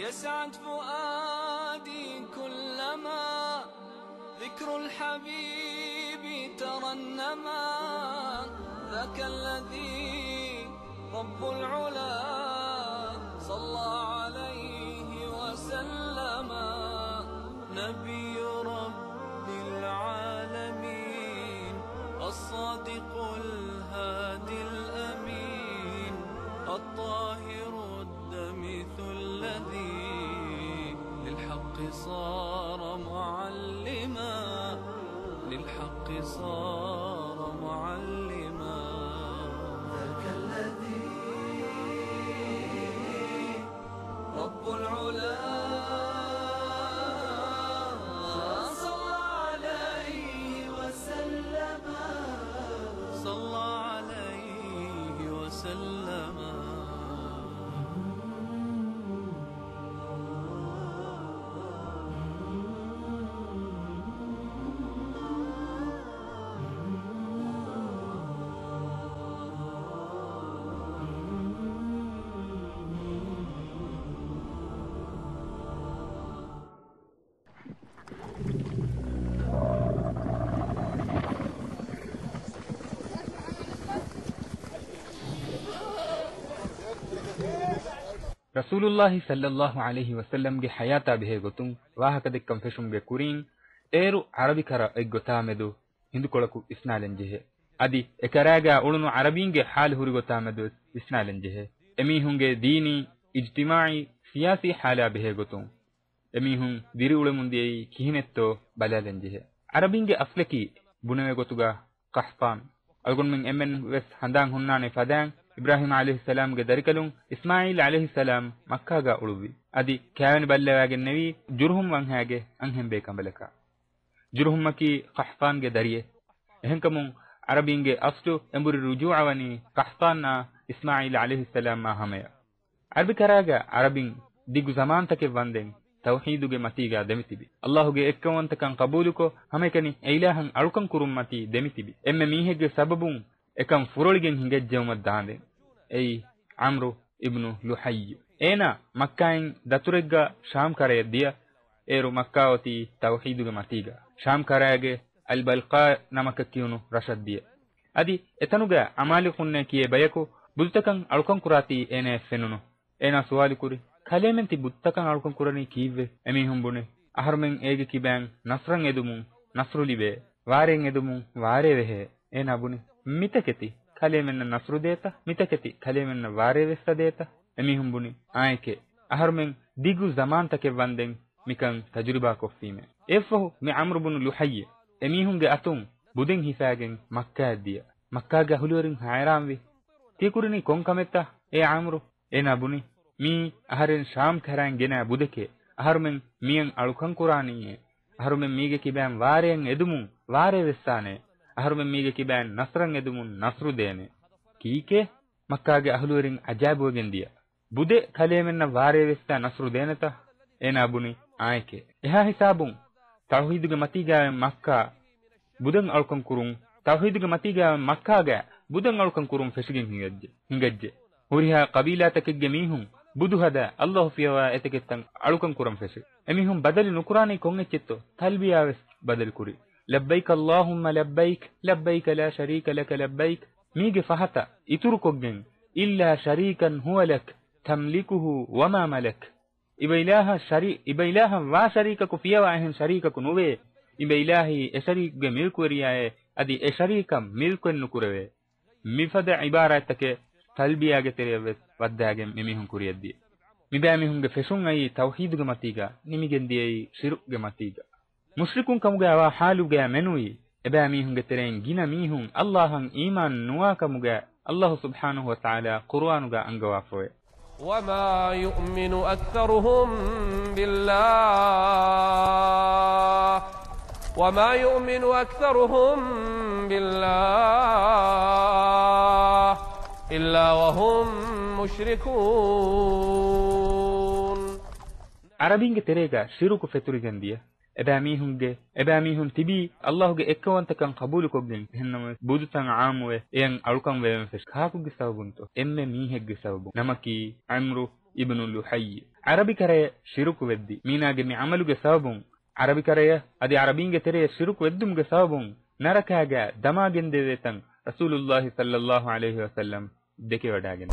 يسعد فؤادي كلما ذكر الحبيب ترنما ذاك الذي رب العلا صلى عليه وسلم نبي رب العالمين الصادق الهادي الأمين الطاهر الدمث الذي للحق صار معلما للحق صار معلما ذاك الذي رب العلا صلى عليه وسلم صلى عليه وسلم. ರಸೂಲುಲ್ಲಾಹಿ ಸಲ್ಲಲ್ಲಾಹು ಅಲೈಹಿ ವಸಲ್ಲಂ ಗೆ ಹಯಾತಾ ಬಿಹೆ ಗೊತುಂ ವಾಹಕ ದೆಕ್ಕಂ ಫೆಶುಂ ಗೆ ಕುರಿನ್ ಏರು ಅರಬಿಕರ ಎಗ್ಗೊತಾಮೆದು ಹಿಂದುಕೊಳಕು ಇಸ್ನಾಲೆಂಜೆಹೆ ಅದಿ ಎಕರಾಗ ಉಳುನು ಅರಬಿಂಗೆ ಹಾಲ್ ಹುರಿ ಗೊತಾಮೆದು ಇಸ್ನಾಲೆಂಜೆಹೆ ಎಮೀಹುಂಗೆ ದೀನಿ ಇಜ್ತಿಮಾಯಿ ಸಿಯಾಸಿ ಹಾಲ ಬಿಹೆ ಗೊತುಂ ಎಮೀಹುಂ ದಿರಿ ಉಳೆ ಮುಂದಿಯೈ ಕಿಹಿನೆತ್ತೋ ಬಲಾಲೆಂಜೆಹೆ ಅರಬಿಂಗೆ ಅಫ್ಲಕಿ ಬುನವೆ ಗೊತುಗ ಕಹ್ಫಾನ್ ಅಲ್ಗೊನ್ಮೆನ್ ಎಮ್ಮೆನ್ ವೆಸ್ ಹಂದಾಂ ಹುನ್ನಾನೆ ಫದಾಂ ಇಬ್ರಾಹಿಂ ಅಲೈಹಿಸ್ಸಲಾಂ ಗೆ ದರಿಕಲುಂ ಇಸ್ಮಾಯಿಲ್ ಅಲೈಹಿಸ್ಸಲಾಂ ಮಕ್ಕಾಗ ಉಳುವಿ ಅದಿ ಕ್ಯಾವನಿ ಬಲ್ಲೆವಾಗೆ ನೆವಿ ಜುರ್ಹುಂ ವಂಹಾಗೆ ಅಂಹೆಂಬೆ ಕಂಬಲಕ ಜುರ್ಹುಮ್ಮಕಿ ಕಹ್ಫಾನ್ ಗೆ ದರಿಯೆ ಎಹಂಕಮುಂ ಅರಬಿಂಗೆ ಅಫ್ಲು ಎಂಬುರಿ ರುಜೂಅವನಿ ಕಹ್ಫಾನ್ನ ಇಸ್ಮಾಯಿಲ್ ಅಲೈಹಿಸ್ಸಲಾಂ ಮಾ ಹಮೆಯ ಅರಬಿಕರಾಗ ಅರಬಿಂ ದಿಗು ಜಮಾಂತಕೆ ವಂದೆಂ ತೌಹೀದುಗೆ ಮತಿಗ ದೆಮಿತಿಬಿ ಅಲ್ಲಾಹುಗೆ ಎಕ್ಕವಂತಕಂ ಕಬೂಲುಕೊ ಹಮೆಕನಿ ಇಲಾಹಂ ಅಳುಕಂ ಕುರುಂ ಮತಿ ದೆಮಿತಿಬಿ ಎಮ್ಮೆ ಮೀಹೆಗೆ ಸಬಬುಂ ekam furoligen hingejjewumad daande ei amru ibnu luhayy ena makkain daturegga sham kare dia eru makkawati tawhiduge matiga sham karage al balqa namaka kiyunu rashad dia adi etanuga amali khunne kiye bayaku bultakan alukan kurati ene fenunu ena suwali kuri kalementi buttakan alukan kurani kiwe emi humbune aharmen ege kiban nasran edumun nasrulibe waren edumun ware vehe ena bune mitaketi kalemenna nasru deeta mitaketi kalemenna ware vesta deeta emihum buni aike aharmen digu zaman take wanden mikan tajriba koffime efahu mi amr ibn luhayy emihum ge atum budin hisagen makka diya makka ga hulurin hayramwi tikurini konkametta e amru ena buni mi aharen sham karan gena budeke aharmen miyan alukan quraniye aharmen mige kiban waren edumun ware vestane aharumen mige kiban nasran edumun nasru dene kike makkage ahluwerin ajabugen dia bude kalemenna ware vesta nasru deneta ena buni aike eha hisabun tawhiduge matiga makka budan alkan kurun tawhiduge matiga makka ga budan alkan kurun fesigen hingajje huriha qabila takegge mihun budu hada allah fiyawa eteketan alukan kuram fesi emihun badali nukurani kongechetto talbiya ves badal kuri لبيك اللهم لبيك لبيك لا شريك لك لبيك ميجي فهتا يتركوجن إلا شريكا هو لك تملكه وما ملك إبا إلها وشريكك فيها وعهن شريكك نوه إبا إلهي إشريك ملك ورياه أدي إشريكا ملك النكروه مفدع عبارتك تلبية تريبت وداعم ميهم كوريا دي مباميهم فشون أي توحيد جماتيجا نميجن دي أي شرك جماتيجا mushrikun kamuge awa haluge menui eba mihun geteren gina mihun Allahan iman nuwa kamuge Allah subhanahu wa ta'ala Qur'anuga angawa foe wama yu'minu aktharuhum billah wama yu'minu aktharuhum billah illa wa hum mushrikun arabinge terega shiruku feturigen dia eba mihun tibi Allahuge ekkawantakan qabulu koggen hennama budutan aamuwe eyan alukan weven fes kaakuge sababunto emme mihegge sababu namaki amru ibnu luhayy arabikare shiruku weddi meenage mi amaluge sababun arabikare adi arabinge tere shiruku weddumge sababun narakaga damagen devetan rasulullah sallallahu alaihi wasallam deke wadagen